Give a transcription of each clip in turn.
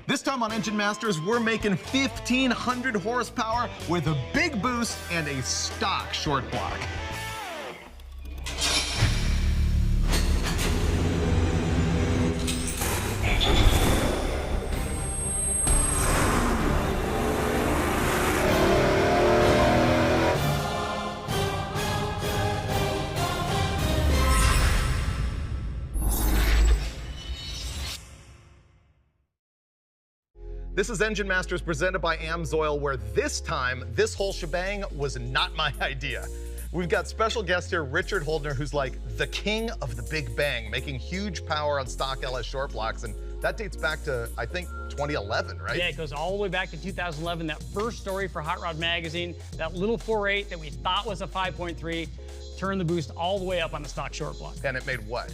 This time on Engine Masters, we're making 1,500 horsepower with a big boost and a stock short block. This is Engine Masters presented by AMSOIL, where this time, this whole shebang was not my idea. We've got special guest here, Richard Holdner, who's like the king of the Big Bang, making huge power on stock LS short blocks, and that dates back to, I think, 2011, right? Yeah, it goes all the way back to 2011, that first story for Hot Rod Magazine, that little 4.8 that we thought was a 5.3, turned the boost all the way up on the stock short block. And it made what?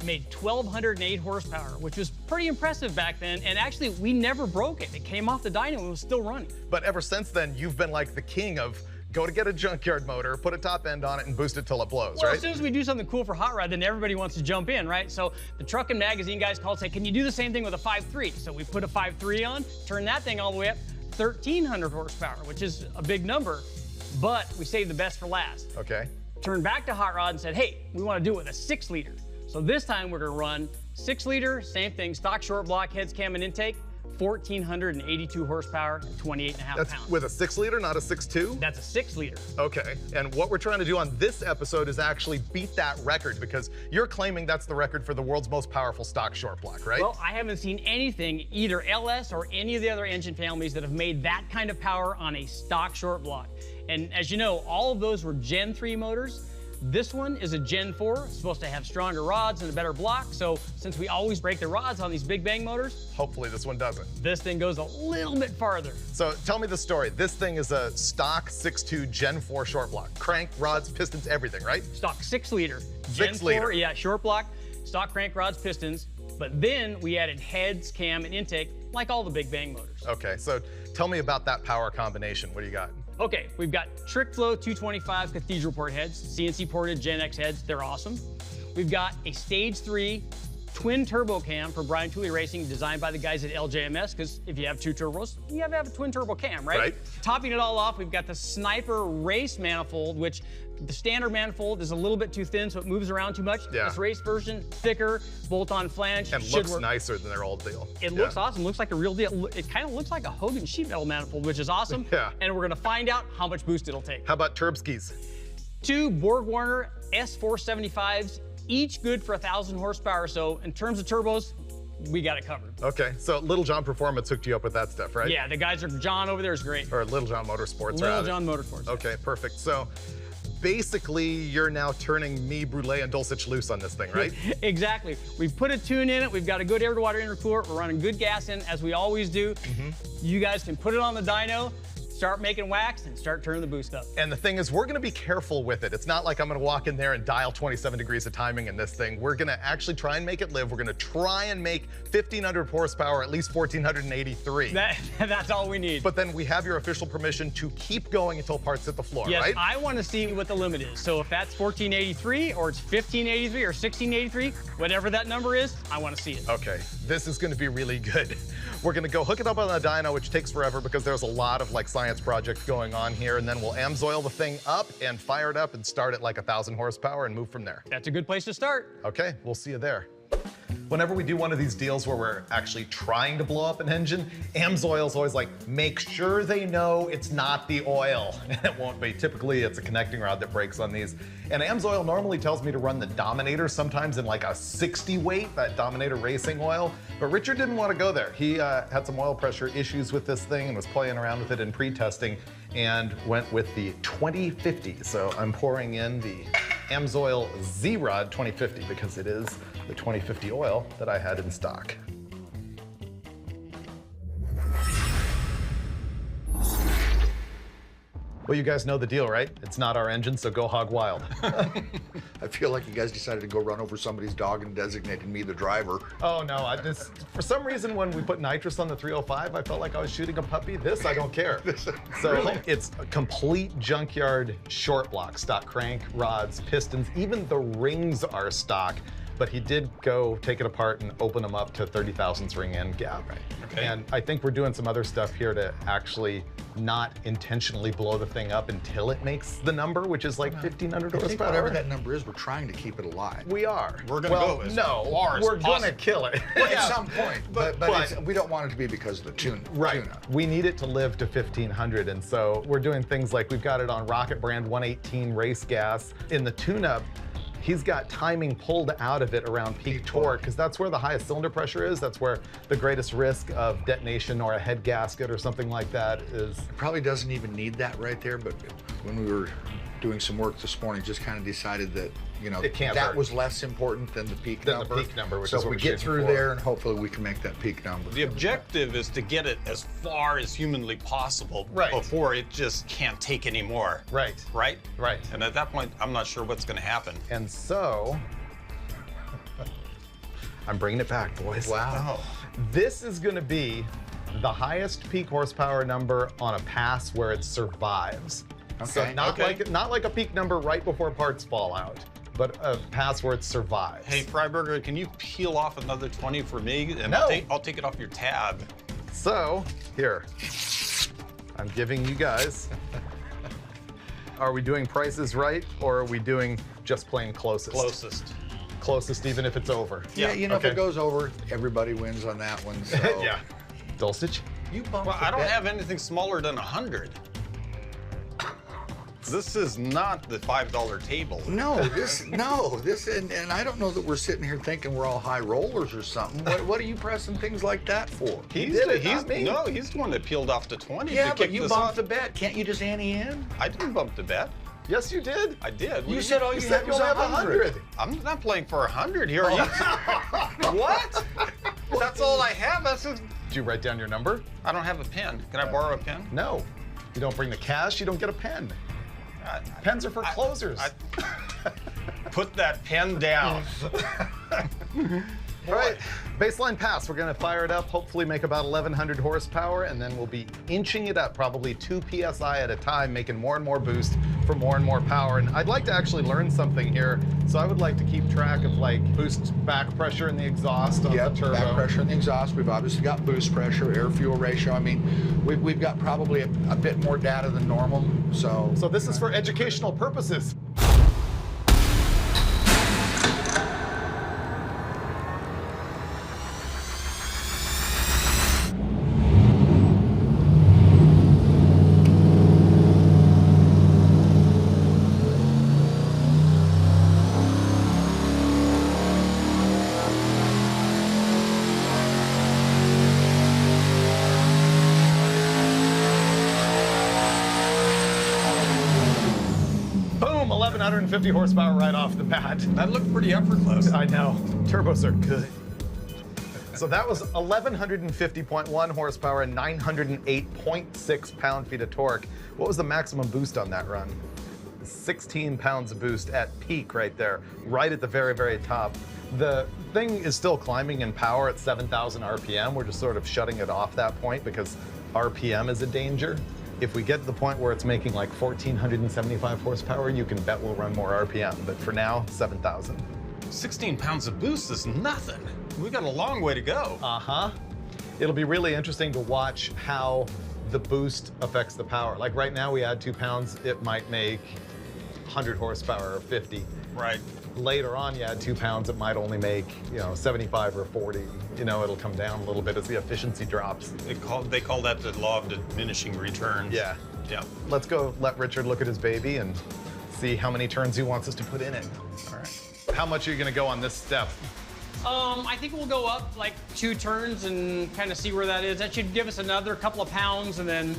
Made 1,208 horsepower, which was pretty impressive back then. And actually, we never broke it. It came off the dyno and was still running. But ever since then, you've been like the king of go to get a Junkyard motor, put a top end on it, and boost it till it blows, well, right? As soon as we do something cool for Hot Rod, then everybody wants to jump in, right? So the truck and magazine guys called and said, can you do the same thing with a 5.3? So we put a 5.3 on, turned that thing all the way up, 1,300 horsepower, which is a big number, but we saved the best for last. Okay. Turned back to Hot Rod and said, hey, we want to do it with a 6-liter. So this time we're gonna run 6-liter, same thing, stock short block, heads, cam, and intake, 1,482 horsepower, and 28.5 pounds. That's with a 6-liter, not a 6.2? That's a 6-liter. Okay, and what we're trying to do on this episode is actually beat that record, because you're claiming that's the record for the world's most powerful stock short block, right? Well, I haven't seen anything, either LS or any of the other engine families, that have made that kind of power on a stock short block. And as you know, all of those were Gen 3 motors. This one is a Gen 4, it's supposed to have stronger rods and a better block, so since we always break the rods on these Big Bang motors, hopefully this one doesn't. This thing goes a little bit farther. So tell me the story. This thing is a stock 6.2 Gen 4 short block. Crank, rods, pistons, everything, right? Stock 6-liter. 6-liter. 4, yeah, short block, stock crank, rods, pistons, but then we added heads, cam, and intake, like all the Big Bang motors. Okay, so tell me about that power combination. What do you got? Okay, we've got Trick Flow 225 cathedral port heads, CNC ported Gen X heads, they're awesome. We've got a Stage 3 twin turbo cam for Brian Tooley Racing, designed by the guys at LJMS, because if you have 2 turbos, you have to have a twin turbo cam, right? Right. Topping it all off, we've got the Sniper race manifold, which the standard manifold is a little bit too thin, so it moves around too much. Yeah. This race version, thicker, bolt-on flange. And looks nicer than their old deal. It looks awesome, looks like a real deal. It kind of looks like a Hogan sheet metal manifold, which is awesome. Yeah. And we're gonna find out how much boost it'll take. How about Turbskis? 2 Borg Warner S475s, each good for 1,000 horsepower. So in terms of turbos, we got it covered. Okay, so Little John Performance hooked you up with that stuff, right? Yeah, the guys are, John over there is great. Or Little John Motorsports, Little John Motorsports. Okay, perfect. So basically, you're now turning me, Brulé, and Dulcich loose on this thing, right? Exactly. We've put a tune in it. We've got a good air-to-water intercooler. We're running good gas in, as we always do. You guys can put it on the dyno, start making wax, and start turning the boost up. And the thing is, we're gonna be careful with it. It's not like I'm gonna walk in there and dial 27 degrees of timing in this thing. We're gonna actually try and make it live. We're gonna try and make 1,500 horsepower, at least 1,483. That's all we need. But then we have your official permission to keep going until parts hit the floor, yes, right? I want to see what the limit is. So if that's 1,483, or it's 1,583, or 1,683, whatever that number is, I want to see it. Okay, this is gonna be really good. We're gonna go hook it up on the dyno, which takes forever because there's a lot of like science projects going on here, and then we'll AMSOIL the thing up and fire it up and start at like 1,000 horsepower and move from there. That's a good place to start. Okay, we'll see you there. Whenever we do one of these deals where we're actually trying to blow up an engine, AMSOIL's always like, make sure they know it's not the oil. It won't be. Typically, it's a connecting rod that breaks on these. And AMSOIL normally tells me to run the Dominator, sometimes in like a 60 weight, that Dominator racing oil. But Richard didn't want to go there. He had some oil pressure issues with this thing and was playing around with it in pre-testing and went with the 2050. So I'm pouring in the AMSOIL Z-Rod 2050 because it is the 2050 oil that I had in stock. Well, you guys know the deal, right? It's not our engine, so go hog wild. I feel like you guys decided to go run over somebody's dog and designated me the driver. Oh no, for some reason when we put nitrous on the 305, I felt like I was shooting a puppy. This, I don't care. So really? It's a complete Junkyard short block, stock crank, rods, pistons, even the rings are stock. but he did go take it apart and open them up to 30 thousandths ring end gap. Right. Okay. And I think we're doing some other stuff here to actually not intentionally blow the thing up until it makes the number, which is like 1,500 I think horsepower. whatever that number is, we're trying to keep it alive. We are. We're gonna well, go as no, far as we're gonna possible. kill it. At some point, but but- we don't want it to be because of the tuna. Right. Tuna. We need it to live to 1,500, and so we're doing things like we've got it on Rocket Brand 118 race gas. In the tune-up, he's got timing pulled out of it around peak torque, because that's where the highest cylinder pressure is. That's where the greatest risk of detonation or a head gasket or something like that is. It probably doesn't even need that right there, but when we were doing some work this morning, just kind of decided that, you know, It can't that hurt. was less important than the peak Than the number. peak number, which so is if what we we're get shooting through for. there, and hopefully we can make that peak number. The objective is to get it as far as humanly possible Right. before it just can't take any more. Right. Right? Right. And at that point, I'm not sure what's going to happen. And so, I'm bringing it back, boys. Wow. Oh. This is gonna be the highest peak horsepower number on a pass where it survives. So Okay. not Okay. not like a peak number right before parts fall out, but a pass where it survives. Hey, Freiberger, can you peel off another 20 for me? And No. I'll take it off your tab. So, here. I'm giving you guys. Are we doing prices right, or are we doing just plain closest? Closest. Closest, even if it's over. Yeah, you know, if okay. it goes over, everybody wins on that one. So. Yeah. Dulcich? You bumped Well, the I don't bet. have anything smaller than 100. This is not the $5 table. No, and I don't know that we're sitting here thinking we're all high rollers or something. What are you pressing things like that for? He did it, not me. No, he's the one that peeled off to 20 Yeah, to but kick you this bumped off. the bet. Can't you just ante in? I didn't bump the bet. Yes, you did. I did. What do You said all you You said had you was only have 100. 100. I'm not playing for 100 here. Are you? What? That's all I have. Did you write down your number? I don't have a pen. Can I borrow a pen? No. You don't bring the cash, you don't get a pen. Pens are for closers. Put that pen down. All right, baseline pass. We're gonna fire it up, hopefully make about 1,100 horsepower, and then we'll be inching it up, probably 2 PSI at a time, making more and more boost for more and more power. And I'd like to actually learn something here. So I would like to keep track of like boost back pressure in the exhaust on Yep, the turbo. back pressure in the exhaust. We've obviously got boost pressure, air-fuel ratio. I mean, we've got probably a bit more data than normal. So So this is for educational purposes. Boom, 1,150 horsepower right off the bat. That looked pretty effortless. I know. Turbos are good. So that was 1,150.1 horsepower and 908.6 pound-feet of torque. What was the maximum boost on that run? 16 pounds of boost at peak right there, right at the very, very top. The thing is still climbing in power at 7,000 RPM. We're just sort of shutting it off that point because RPM is a danger. If we get to the point where it's making like 1,475 horsepower, you can bet we'll run more RPM. But for now, 7,000. 16 pounds of boost is nothing. We got a long way to go. Uh-huh. It'll be really interesting to watch how the boost affects the power. Like right now, we add 2 pounds, it might make 100 horsepower or 50. Right. Later on, you add 2 pounds, it might only make, 75 or 40. It'll come down a little bit as the efficiency drops. They call that the law of diminishing returns. Yeah. Yeah. Let's go let Richard look at his baby and see how many turns he wants us to put in it. All right. How much are you gonna go on this step? I think we'll go up like 2 turns and kind of see where that is. That should give us another couple of pounds, and then,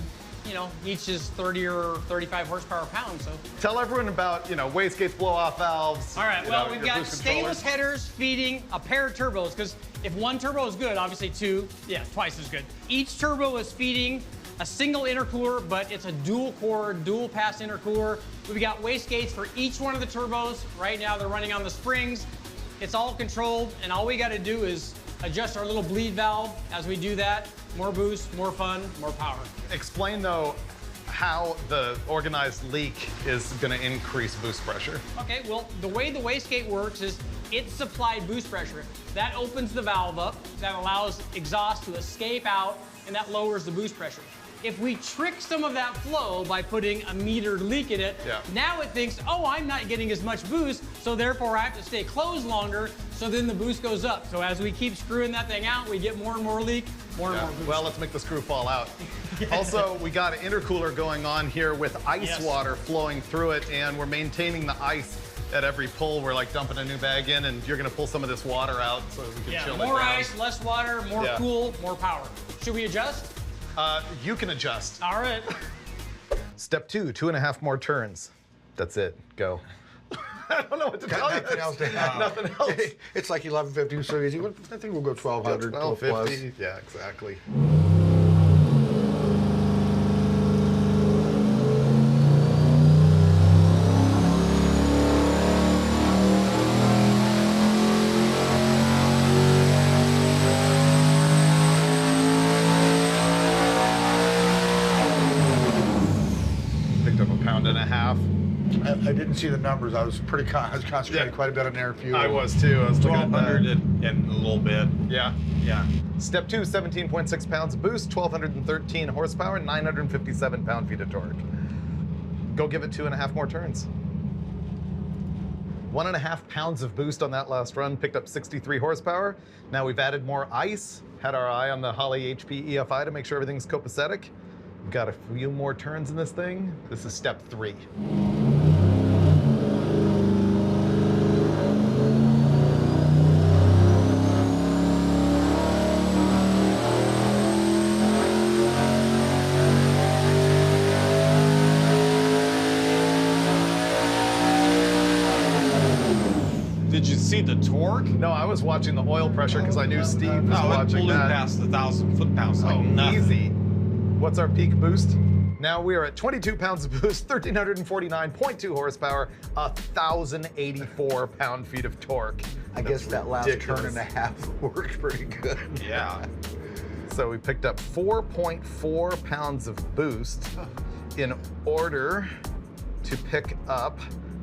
each is 30 or 35 horsepower pounds. So. Tell everyone about, wastegates, blow-off valves. All right. Well, we've your got boost stainless controllers. headers feeding a pair of turbos, because if one turbo is good, obviously 2, twice as good. Each turbo is feeding a single intercooler, but it's a dual core, dual pass intercooler. We've got wastegates for each one of the turbos. Right now, they're running on the springs. It's all controlled, and all we got to do is adjust our little bleed valve as we do that. More boost, more fun, more power. Explain, though, how the organized leak is going to increase boost pressure. Okay, well, the way the wastegate works is its supplied boost pressure. That opens the valve up, that allows exhaust to escape out, and that lowers the boost pressure. If we trick some of that flow by putting a metered leak in it, now it thinks, oh, I'm not getting as much boost, so therefore I have to stay closed longer, so then the boost goes up. So as we keep screwing that thing out, we get more and more leak, more and more boost. Well, let's make the screw fall out. Also, we got an intercooler going on here with ice water flowing through it, and we're maintaining the ice at every pull. We're like dumping a new bag in, and you're gonna pull some of this water out so we can chill it down. More ice, less water, more cool, more power. Should we adjust? You can adjust. All right. Step 2, 2.5 more turns. That's it. Go. I don't know what to tell you. Nothing else to add. Nothing else. It's like 1150, so easy. I think we'll go 1200. 1250. Yeah, exactly. I didn't see the numbers. I was concentrating quite a bit on air fuel. I was too. I was looking at 1200 and a little bit. Yeah. Yeah. Step 2, 17.6 pounds of boost, 1,213 horsepower, 957 pound-feet of torque. Go give it 2.5 more turns. 1.5 pounds of boost on that last run, picked up 63 horsepower. Now we've added more ice, had our eye on the Holley HP EFI to make sure everything's copacetic. We've got a few more turns in this thing. This is step 3. Did you see the torque? No, I was watching the oil pressure because I knew Steve was Oh, it watching blew that. past the 1,000 foot-pounds like Oh, nothing. easy. What's our peak boost? Now we are at 22 pounds of boost, 1,349.2 horsepower, 1,084 pound-feet of torque. I guess that last ridiculous. turn and a half worked pretty good. Yeah. So we picked up 4.4 pounds of boost in order to pick up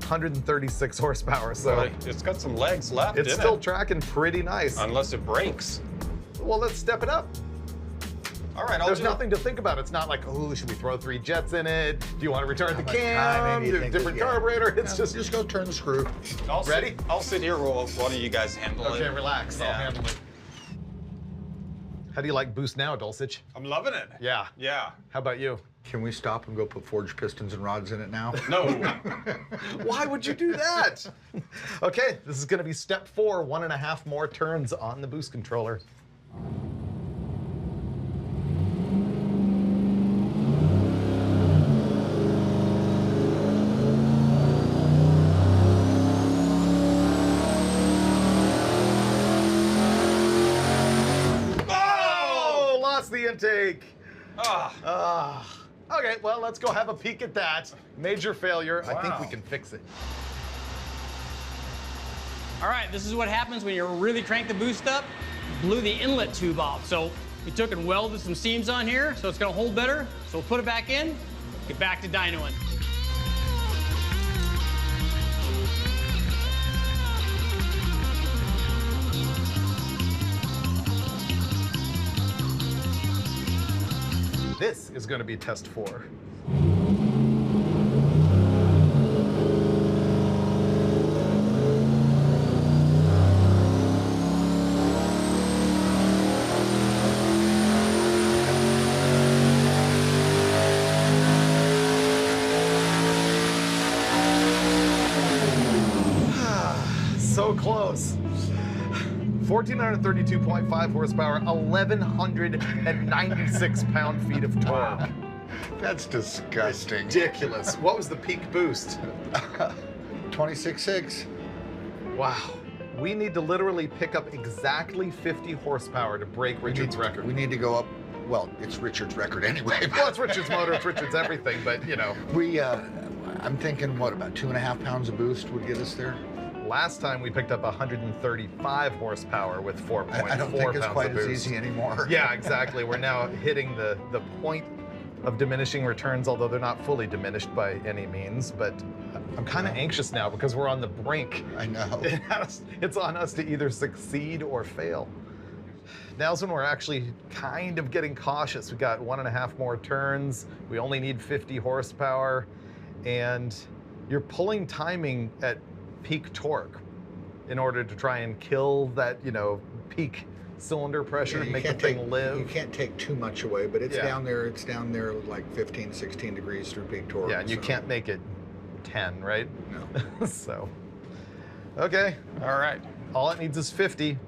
136 horsepower. So Well, it's got some legs left, it's isn't still it? tracking pretty nice. Unless it breaks. Well, let's step it up. All right, There's nothing to think about. It's not like, oh, should we throw 3 jets in it? Do you want to retard the much cam? time do you think Different we get? carburetor? It's Yeah, just go turn the screw. Ready? I'll sit here while one of you guys handle it. okay. Relax. I'll Yeah. handle it. How do you like boost now, Dulcich? I'm loving it. Yeah. Yeah. How about you? Can we stop and go put forged pistons and rods in it now? No. Why would you do that? Okay, this is going to be step 4, 1.5 more turns on the boost controller. Oh, lost the intake. Okay, well, let's go have a peek at that. Major failure. I think we can fix it. All right, this is what happens when you really crank the boost up. Blew the inlet tube off. So we took and welded some seams on here, so it's gonna hold better. So we'll put it back in, get back to dynoing. This is going to be test 4. So close. 1,432.5 horsepower, 1,196 pound-feet of torque. That's disgusting. Ridiculous. What was the peak boost? 26.6. Wow. We need to literally pick up exactly 50 horsepower to break Richard's record. We need to go up. Well, it's Richard's record anyway. But Well, it's Richard's motor, it's Richard's everything, but you know. I'm thinking, what, about 2.5 pounds of boost would get us there? Last time we picked up 135 horsepower with 4.4 pounds of boost. I don't think it's quite as easy anymore. Yeah, exactly. We're now hitting the point of diminishing returns, although they're not fully diminished by any means, but I'm kind of anxious now because we're on the brink. I know. It's on us to either succeed or fail. Now's when we're actually kind of getting cautious. We got 1.5 more turns. We only need 50 horsepower, and you're pulling timing at peak torque in order to try and kill that, peak cylinder pressure and make the thing live. You can't take too much away, but it's Yeah. down there. It's down there like 15, 16 degrees through peak torque. Yeah, and you so- can't make it 10, right? No. So, okay, all right. All it needs is 50.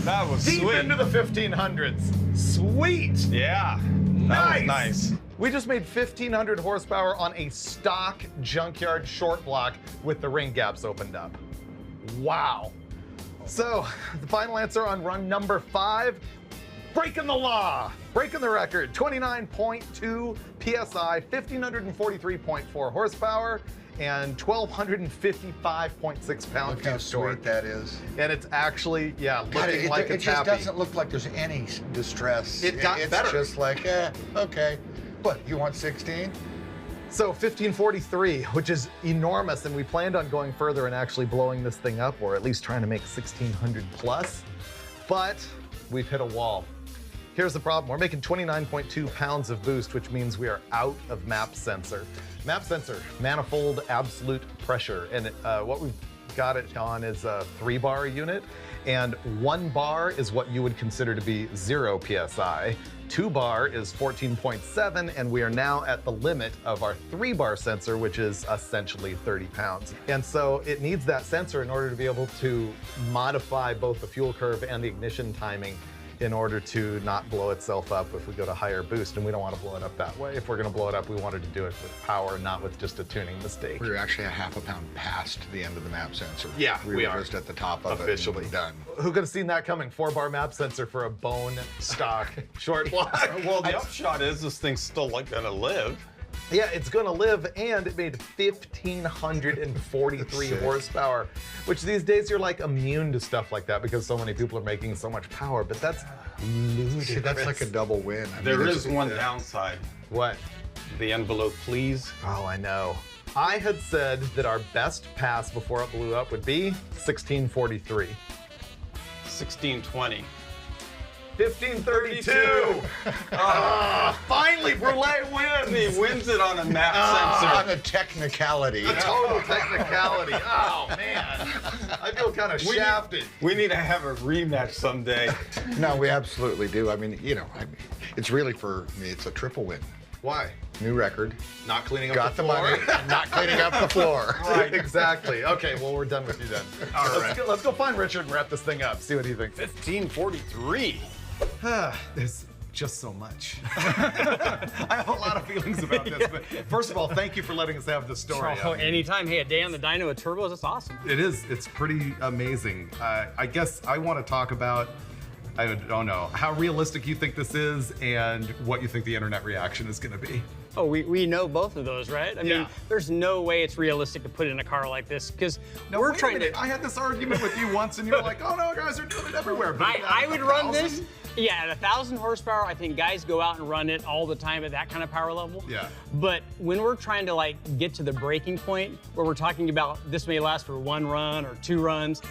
That was Deep sweet. into the 1500s. Sweet. Yeah. That was nice. We just made 1,500 horsepower on a stock Junkyard short block with the ring gaps opened up. Wow. So, the final answer on run number 5, breaking the law, breaking the record, 29.2 PSI, 1,543.4 horsepower, and 1,255.6 Look how pound-feet sweet torque. that is. And it's actually, God, looking like it it's just happy. doesn't look like there's any distress. It got it's better. just like, okay. What, you want 16? So 1543, which is enormous, and we planned on going further and actually blowing this thing up, or at least trying to make 1,600 plus, but we've hit a wall. Here's the problem. We're making 29.2 pounds of boost, which means we are out of map sensor. Map sensor, manifold absolute pressure, and what we've got it on is a 3-bar unit, and 1 bar is what you would consider to be 0 PSI. 2 bar is 14.7, and we are now at the limit of our 3-bar sensor, which is essentially 30 pounds. And so it needs that sensor in order to be able to modify both the fuel curve and the ignition timing in order to not blow itself up if we go to higher boost, and we don't want to blow it up that way. If we're going to blow it up, we wanted to do it with power, not with just a tuning mistake. We're actually a half a pound past the end of the map sensor. Yeah, we we were are. just at the top of Officially. it. Done. Who could have seen that coming? 4-bar map sensor for a bone stock short block. Well, the upshot is this thing's still gonna live. Yeah, it's gonna live, and it made 1,543 Sick. horsepower, which these days you're like immune to stuff like that because so many people are making so much power, but that's ludicrous. See, that's like a double win. I There mean, is it's- one downside. What? The envelope, please. Oh, I know. I had said that our best pass before it blew up would be 1643. 1620. 1532. Finally, Brulé wins. He wins it on a map on sensor. a technicality. A total technicality. Oh man, I feel kind of shafted. We need to have a rematch someday. No, we absolutely do. I mean, it's really for me, it's a triple win. Why? New record. Not cleaning up Got the the floor. money, and not cleaning up the floor. Right, exactly. Okay, well, we're done with you then. All let's right. let's go find Richard and wrap this thing up. See what he thinks. 1543. There's just so much. I have a lot of feelings about this, but first of all, thank you for letting us have this story. Oh, anytime. Hey, a day on the dyno with turbos, that's awesome. It is. It's pretty amazing. I guess I want to talk about, I don't know, how realistic you think this is and what you think the internet reaction is going to be. Oh, we know both of those, right? I mean, Yeah. there's no way it's realistic to put in a car like this because we're wait a trying minute. to. I had this argument with you once, and you were like, "Oh no, guys are doing it everywhere." But I would run this. 1,000? Yeah, at 1,000 horsepower, I think guys go out and run it all the time at that kind of power level. Yeah. But when we're trying to get to the breaking point where we're talking about this may last for 1 run or 2 runs,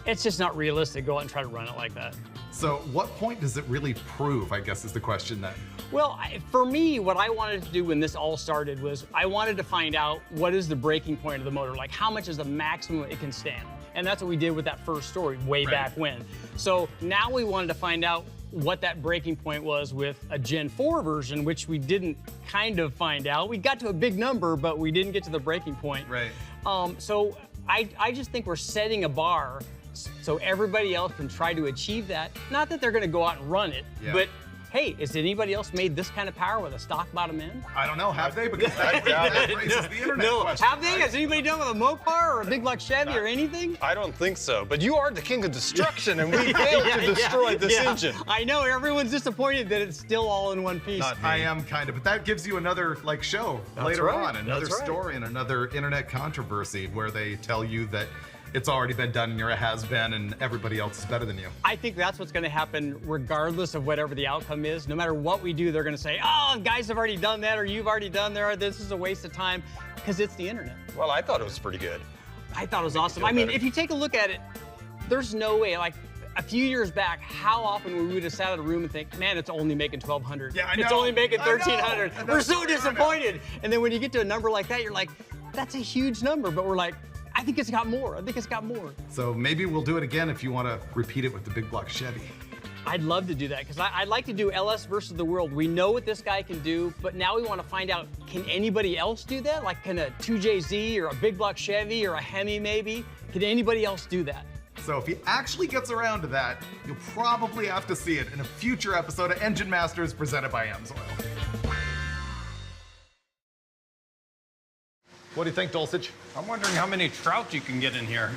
it's just not realistic to go out and try to run it like that. So, what point does it really prove? I guess is the question then. Well, for me, what I wanted to do when this all started was I wanted to find out what is the breaking point of the motor, like how much is the maximum it can stand. And that's what we did with that first story way back when. So now we wanted to find out what that breaking point was with a Gen 4 version, which we didn't kind of find out. We got to a big number, but we didn't get to the breaking point. Right. So I just think we're setting a bar so everybody else can try to achieve that. Not that they're going to go out and run it, Yeah. but hey, has anybody else made this kind of power with a stock bottom end? I don't know, have they? Because that raises the internet question. Have they? right? Has anybody done with a Mopar or a big block Chevy or anything? I don't think so. But you are the king of destruction, and we failed to destroy this engine. I know, everyone's disappointed that it's still all in one piece. I am kind of, but that gives you another show later right. on, another That's right. story and another internet controversy where they tell you that it's already been done and you're a has-been and everybody else is better than you. I think that's what's going to happen regardless of whatever the outcome is. No matter what we do, they're going to say, oh, guys have already done that, or you've already done that, this is a waste of time, because it's the internet. Well, I thought it was pretty good. I thought it was awesome. feel I mean, better. if you take a look at it, there's no way, like, a few years back, how often we would have sat in a room and think, man, it's only making 1,200. Yeah, I It's know. only making I know. 1,300. And We're that's so the internet. disappointed. And then when you get to a number like that, you're like, that's a huge number. But we're like, I think it's got more. I think it's got more. So maybe we'll do it again if you want to repeat it with the big block Chevy. I'd love to do that, because I'd like to do LS versus the world. We know what this guy can do, but now we want to find out, can anybody else do that? Like, can a 2JZ or a big block Chevy or a Hemi maybe? Can anybody else do that? So if he actually gets around to that, you'll probably have to see it in a future episode of Engine Masters presented by AMSOIL. What do you think, Dulcich? I'm wondering how many trout you can get in here.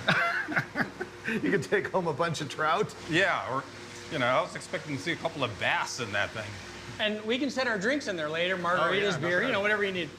You can take home a bunch of trout. Yeah, or, you know, I was expecting to see a couple of bass in that thing. And we can set our drinks in there later, margaritas, Oh, yeah, that's beer, right. you know, whatever you need.